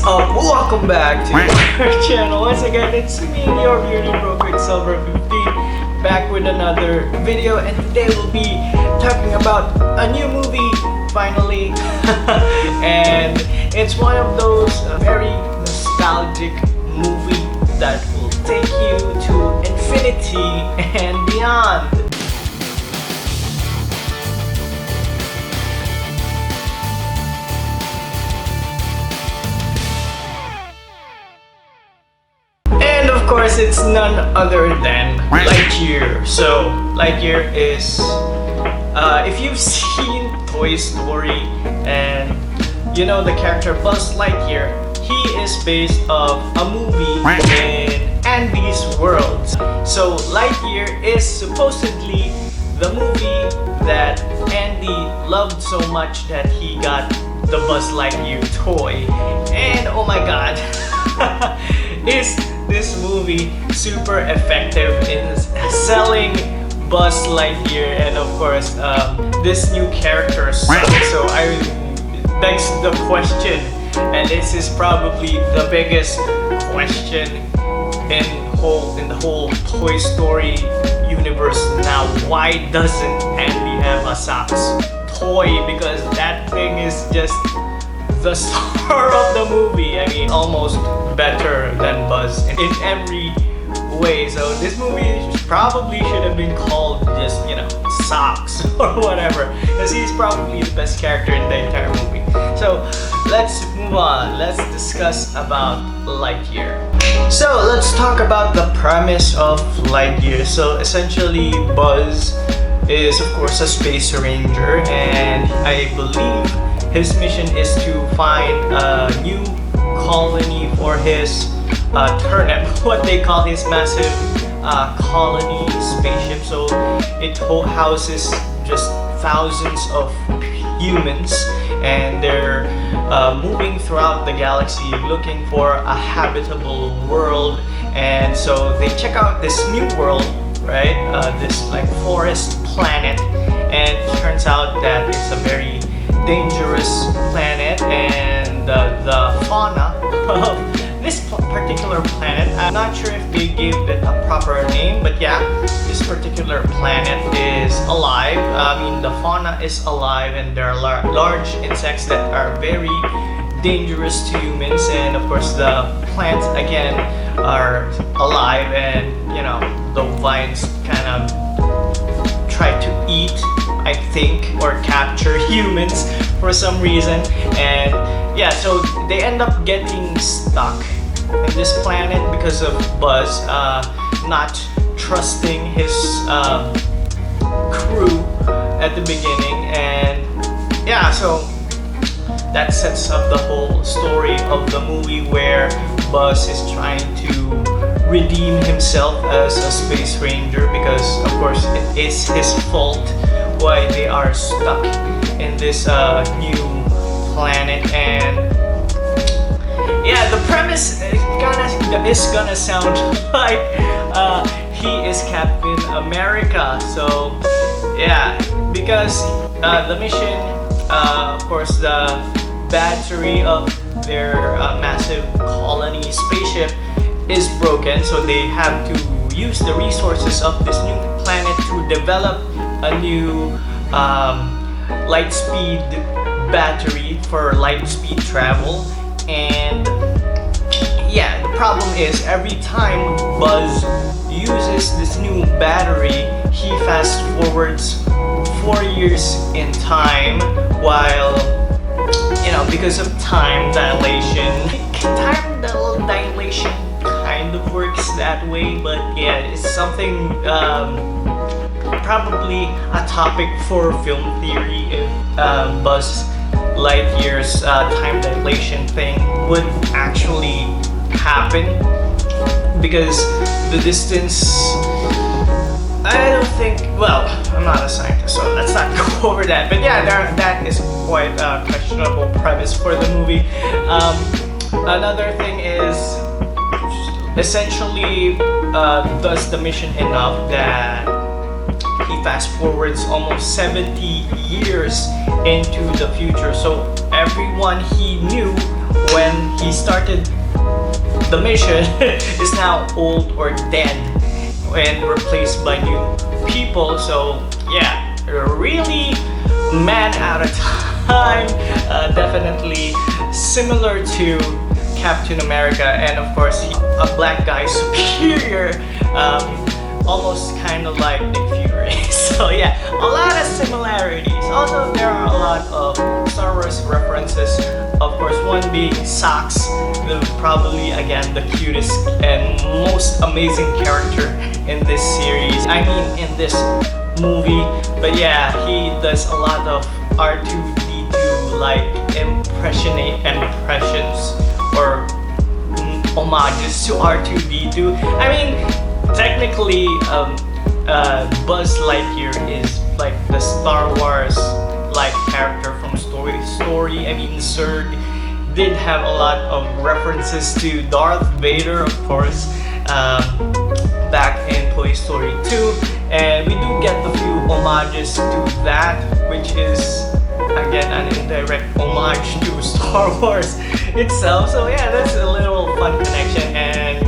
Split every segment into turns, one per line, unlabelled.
up? Welcome back to our channel. Once again, it's me, your beauty bro, QuickSilver 15, back with another video, and today we'll be talking about a new movie, finally. And it's one of those very nostalgic movies that will take you to infinity and beyond. Of course, it's none other than Lightyear. So Lightyear is, if you've seen Toy Story and you know the character Buzz Lightyear, he is based off a movie in Andy's world. So Lightyear is supposedly the movie that Andy loved so much that he got the Buzz Lightyear toy. And oh my god, is this movie super effective in selling Buzz Lightyear, and of course this new character. So it begs the question, and this is probably the biggest question in the whole Toy Story universe now. Why doesn't Andy have a Socks toy? Because that thing is just the star of the movie. I mean, almost better than Buzz in every way. So this movie probably should have been called just, you know, Socks or whatever, because he's probably the best character in the entire movie. So let's move on. Let's discuss about Lightyear. So let's talk about the premise of Lightyear. So essentially, Buzz is of course a space ranger, and I believe his mission is to find a new colony for his turnip, what they call his massive colony spaceship. So it houses just thousands of humans, and they're moving throughout the galaxy looking for a habitable world. And so they check out this new world, right? This like forest planet, and it turns out that it's a very dangerous planet, and the fauna of this particular planet, I'm not sure if they gave it a proper name, but yeah, this particular planet is alive. I mean, the fauna is alive, and there are large insects that are very dangerous to humans, and of course the plants again are alive, and you know, the vines kind of try to eat, I think, or capture humans for some reason. And yeah, so they end up getting stuck in this planet because of Buzz not trusting his crew at the beginning. And yeah, so that sets up the whole story of the movie, where Buzz is trying to redeem himself as a space ranger, because of course it is his fault why they are stuck in this new planet. And yeah, the premise is gonna sound like he is Captain America. So yeah, because the mission, of course, the battery of their massive colony spaceship is broken, so they have to use the resources of this new planet to develop a new light speed battery for light speed travel. And yeah, the problem is every time Buzz uses this new battery, he fast forwards 4 years in time, while, you know, because of time dilation. Time dilation kind of works that way, but yeah, it's something probably a topic for film theory if Buzz Lightyear's time dilation thing would actually happen, because the distance, I don't think, well, I'm not a scientist, so let's not go over that. But yeah, that is quite a questionable premise for the movie. Another thing is, essentially does the mission enough that he fast forwards almost 70 years into the future. So everyone he knew when he started the mission is now old or dead and replaced by new people. So yeah, really man out of time. Definitely similar to Captain America, and of course a black guy superior, almost kind of like Nick Fury. So yeah, a lot of similarities. Also, there are a lot of Star Wars references. Of course, one being Socks, probably again the cutest and most amazing character in this series. I mean, in this movie. But yeah, he does a lot of R2D2 like impressions or homages to R2D2. I mean, technically, Buzz Lightyear is like the Star Wars like character from Story. I mean, Zurg did have a lot of references to Darth Vader, of course, back in Toy Story 2, and we do get a few homages to that, which is again an indirect homage to Star Wars itself. So yeah, that's a little fun connection, and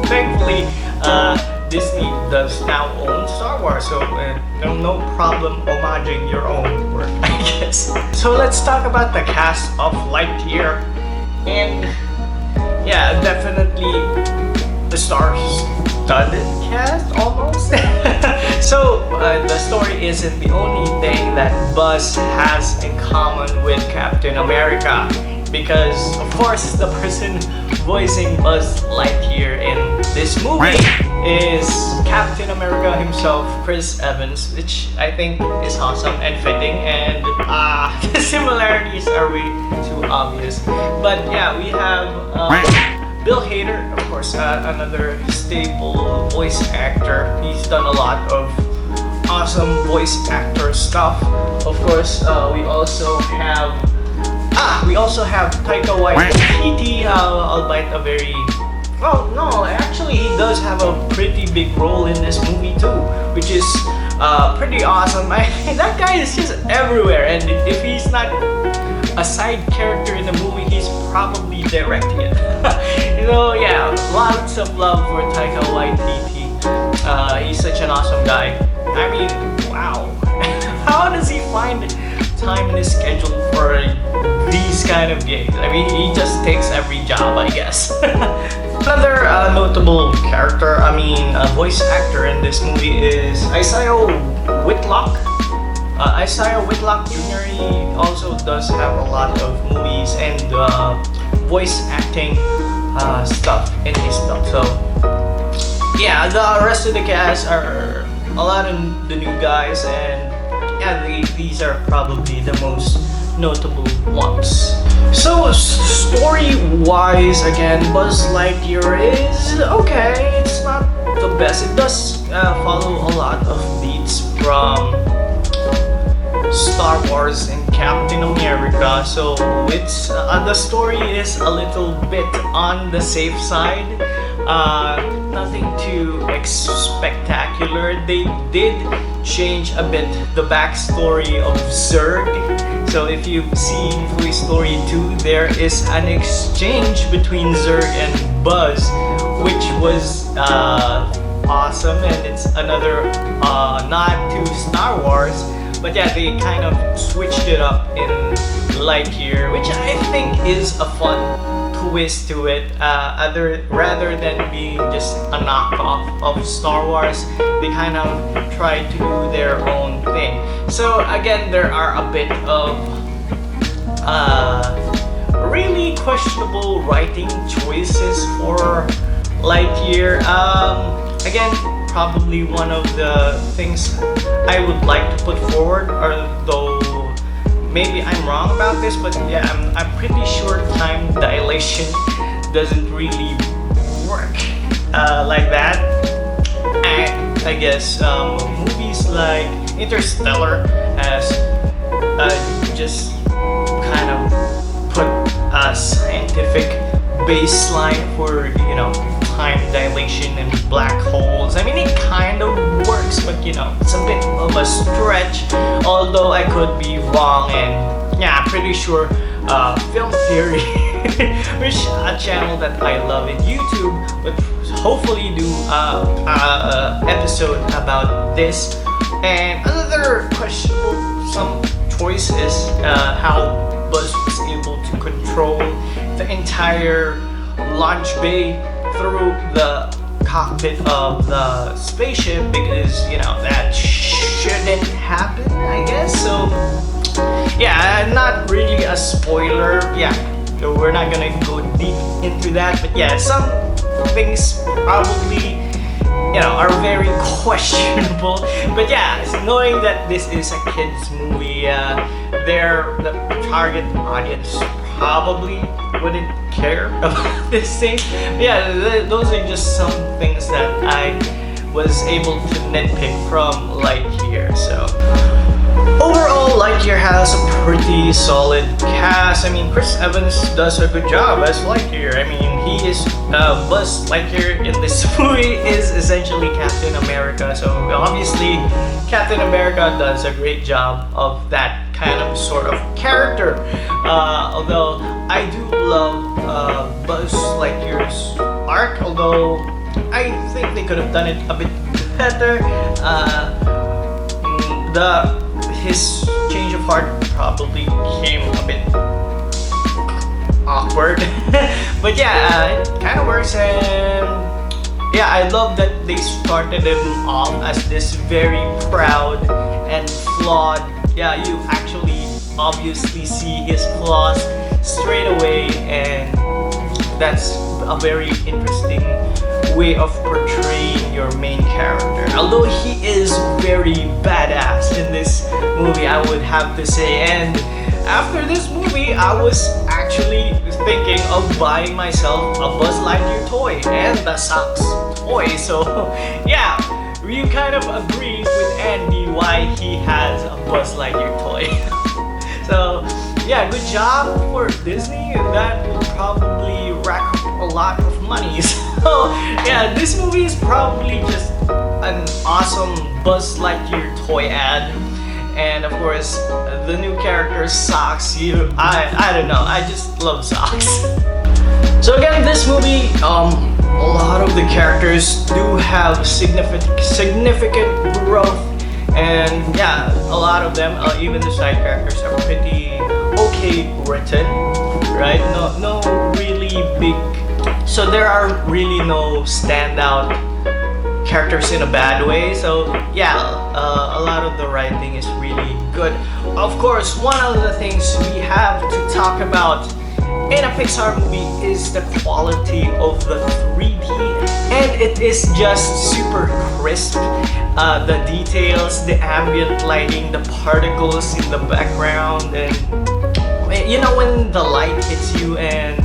thankfully Disney does now own Star Wars, so no problem homaging your own work, I guess. So let's talk about the cast of Lightyear, and yeah, definitely the star-studded cast almost. So the story isn't the only thing that Buzz has in common with Captain America, because of course the person voicing Buzz Lightyear in this movie is Captain America himself, Chris Evans, which I think is awesome and fitting, and the similarities are way too obvious. But yeah, we have Bill Hader, of course, another staple voice actor. He's done a lot of awesome voice actor stuff. Of course, we also have Taika Waititi, albeit a very, well, no, actually he does have a pretty big role in this movie too, which is pretty awesome. That guy is just everywhere, and if he's not a side character in the movie, he's probably directing it. Yeah, lots of love for Taika Waititi. He's such an awesome guy. I mean, wow. How does he find time in his schedule for these kind of gigs? I mean, he just takes every job, I guess. Another notable character, voice actor in this movie is Isaiah Whitlock. Isaiah Whitlock Jr. He also does have a lot of movies and voice acting stuff in his stuff. So yeah, the rest of the cast are a lot of the new guys, and yeah, these are probably the most notable ones. So story-wise, again, Buzz Lightyear is okay. It's not the best. It does follow a lot of beats from Star Wars and Captain America, so it's the story is a little bit on the safe side. Nothing too spectacular. They did change a bit the backstory of Zurg. So if you've seen Toy Story 2, there is an exchange between Zurg and Buzz, which was awesome, and it's another nod to Star Wars. But yeah, they kind of switched it up in Lightyear, which I think is a fun twist to it. Rather than being just a knockoff of Star Wars, they kind of tried to do their own thing. So again, there are a bit of really questionable writing choices for Lightyear. Again, probably one of the things I would like to put forward, although maybe I'm wrong about this, but yeah, I'm pretty sure time dilation doesn't really work like that. I guess movies like Interstellar has just kind of put a scientific baseline for time dilation and black holes. I mean, it kind of works, but it's a bit of a stretch, although I could be wrong, and yeah, I'm pretty sure Film Theory, which a channel that I love in YouTube, but hopefully do episode about this. And another questionable some choice is how Buzz was able to control the entire launch bay through the cockpit of the spaceship, because you know that shouldn't happen, I guess. So yeah, not really a spoiler. Yeah, so we're not gonna go deep into that, but yeah, some things probably, you know, are very questionable. But yeah, knowing that this is a kids movie, the target audience probably wouldn't care about this thing. But yeah, those are just some things that I was able to nitpick from Lightyear. So overall, Lightyear has a pretty solid cast. I mean, Chris Evans does a good job as Lightyear. I mean, he is Buzz Lightyear in this movie is essentially Captain America. So obviously, Captain America does a great job of that kind of sort of character. Although I do love Buzz Lightyear's arc, although I think they could have done it a bit better. His change of heart probably came a bit awkward. But yeah, it kind of works. And yeah, I love that they started him off as this very proud and flawed. Yeah, you actually obviously see his flaws straight away, and that's a very interesting way of portraying your main character. Although he is very badass in this movie, I would have to say. And after this movie, I was actually thinking of buying myself a Buzz Lightyear toy and the socks toy. So yeah, you kind of agree with Andy why he has a Buzz Lightyear toy. So yeah, good job for Disney. That will probably rack up a lot of money. So yeah, this movie is probably just an awesome Buzz Lightyear toy ad. And of course, the new character socks. I don't know, I just love socks. So again, this movie, a lot of the characters do have significant growth. And yeah, a lot of them, even the side characters, are pretty okay written, right? No really big. So there are really no standout characters in a bad way. So yeah, a lot of the writing is really good. Of course, one of the things we have to talk about in a Pixar movie is the quality of the 3D, and it is just super crisp. The details, the ambient lighting, the particles in the background, and you know when the light hits you and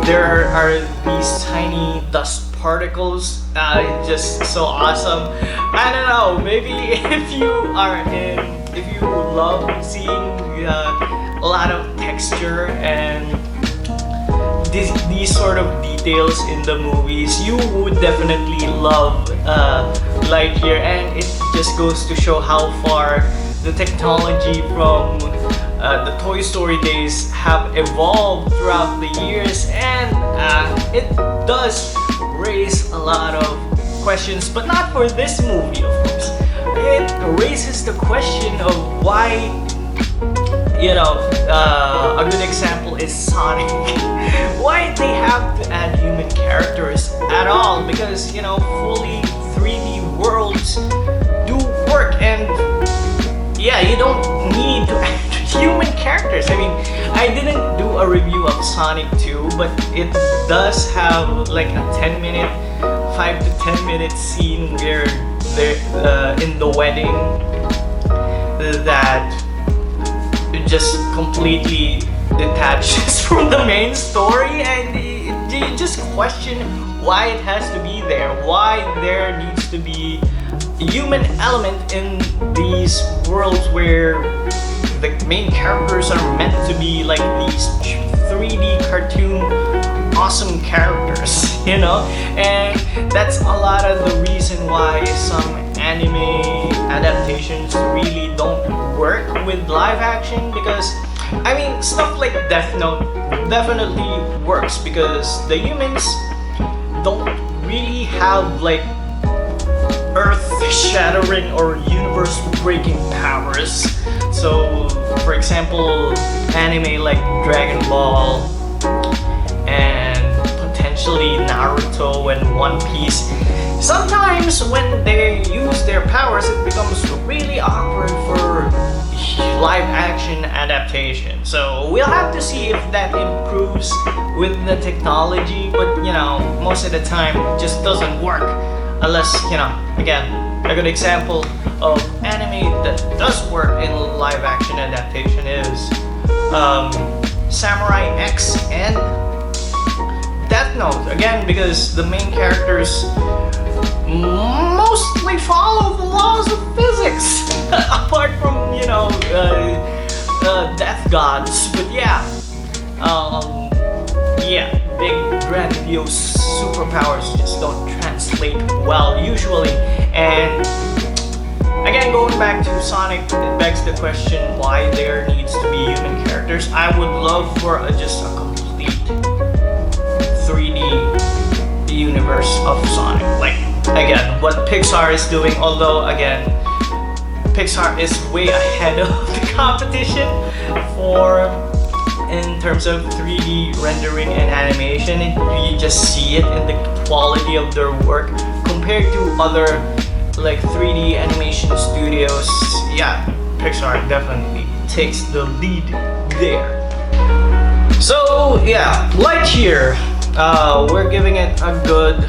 there are these tiny dust particles, it's just so awesome. I don't know, maybe if you love seeing a lot of texture and these sort of details in the movies, you would definitely love Lightyear. And it just goes to show how far the technology from the Toy Story days have evolved throughout the years. And it does raise a lot of questions, but not for this movie, of course. It raises the question of why, you know, a good example is Sonic. Why they have to add human characters at all? Because, you know, fully 3D worlds do work, and yeah, you don't need to add human characters. I mean, I didn't do a review of Sonic 2, but it does have like a 5 to 10 minute scene where they're in the wedding that just completely detaches from the main story, and you just question why it has to be there, why there needs to be a human element in these worlds where the main characters are meant to be like these 3D cartoon awesome characters, you know. And that's a lot of the reason why some anime adaptations really don't work with live action, because I mean, stuff like Death Note definitely works because the humans don't really have like earth-shattering or universe-breaking powers. So, for example, anime like Dragon Ball and potentially Naruto and One Piece, sometimes when they use their powers, it becomes really awkward for live-action adaptation. So we'll have to see if that improves with the technology, but you know, most of the time it just doesn't work unless, you know, again, a good example of anime that does work in live-action adaptation is Samurai X and Death Note. Again, because the main characters mostly follow the laws of physics, apart from, you know, death gods. But yeah, yeah, big grandiose superpowers just don't translate well usually. And again, going back to Sonic, it begs the question why there needs to be human characters. I would love for just a complete 3D universe of Sonic. Like, again, what Pixar is doing, although again, Pixar is way ahead of the competition for in terms of 3D rendering and animation. You just see it in the quality of their work compared to other like 3D animation studios. Yeah, Pixar definitely takes the lead there. So yeah, Lightyear, we're giving it a good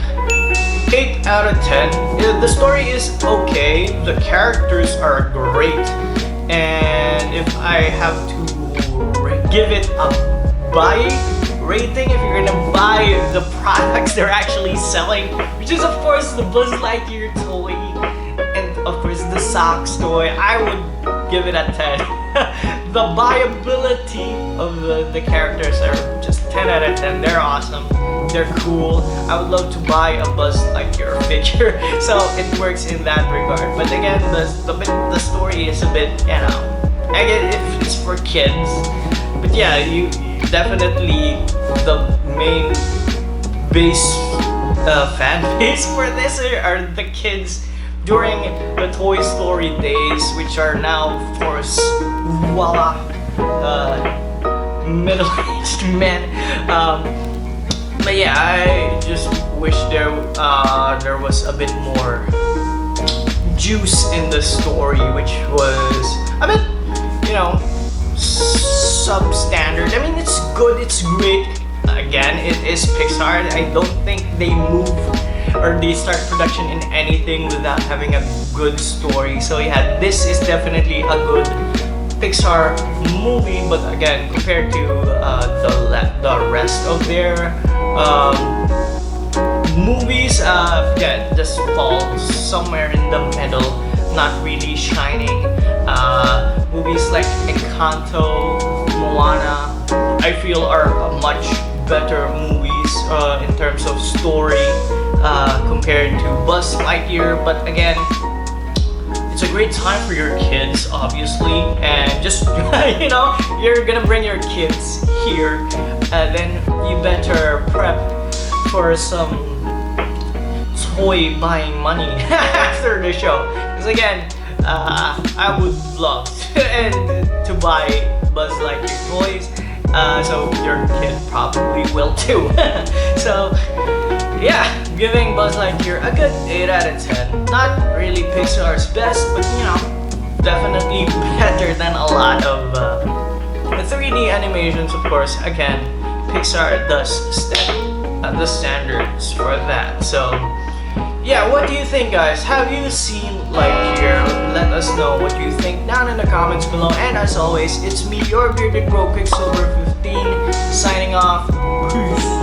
8 out of 10. The story is okay, the characters are great, and if I have to give it a buy rating, if you're gonna buy the products they're actually selling, which is of course the Buzz Lightyear toy and of course the socks toy, I would give it a 10. The buyability of the characters are just 10 out of 10. They're awesome, they're cool. I would love to buy a Buzz Lightyear figure, so it works in that regard. But again, the story is a bit, you know, I get if it's for kids. But yeah, you definitely the main base fan base for this are the kids during the Toy Story days, which are now, of course, voila, middle-aged men. But yeah, I just wish there was a bit more juice in the story, which was a bit, you know, substandard. I mean, it's good, it's great. Again, it is Pixar. I don't think they move or they start production in anything without having a good story. So yeah, this is definitely a good Pixar movie. But again, compared to the rest of their movies, yeah, just falls somewhere in the middle, not really shining. Movies like Encanto, Moana, I feel are much better movies in terms of story compared to Buzz Lightyear. But again, it's a great time for your kids, obviously, and just you know, you're gonna bring your kids here, then you better prep for some toy buying money after the show. Because again, I would love to buy Buzz Lightyear toys, so your kid probably will too. So yeah, giving Buzz Lightyear a good 8 out of 10. Not really Pixar's best, but you know, definitely better than a lot of the 3D animations, of course. Again, Pixar does set the standards for that. So yeah, what do you think, guys? Have you seen Lightyear? Let us know what you think down in the comments below. And as always, it's me, your bearded bro, QuickSilver 15, signing off. Peace.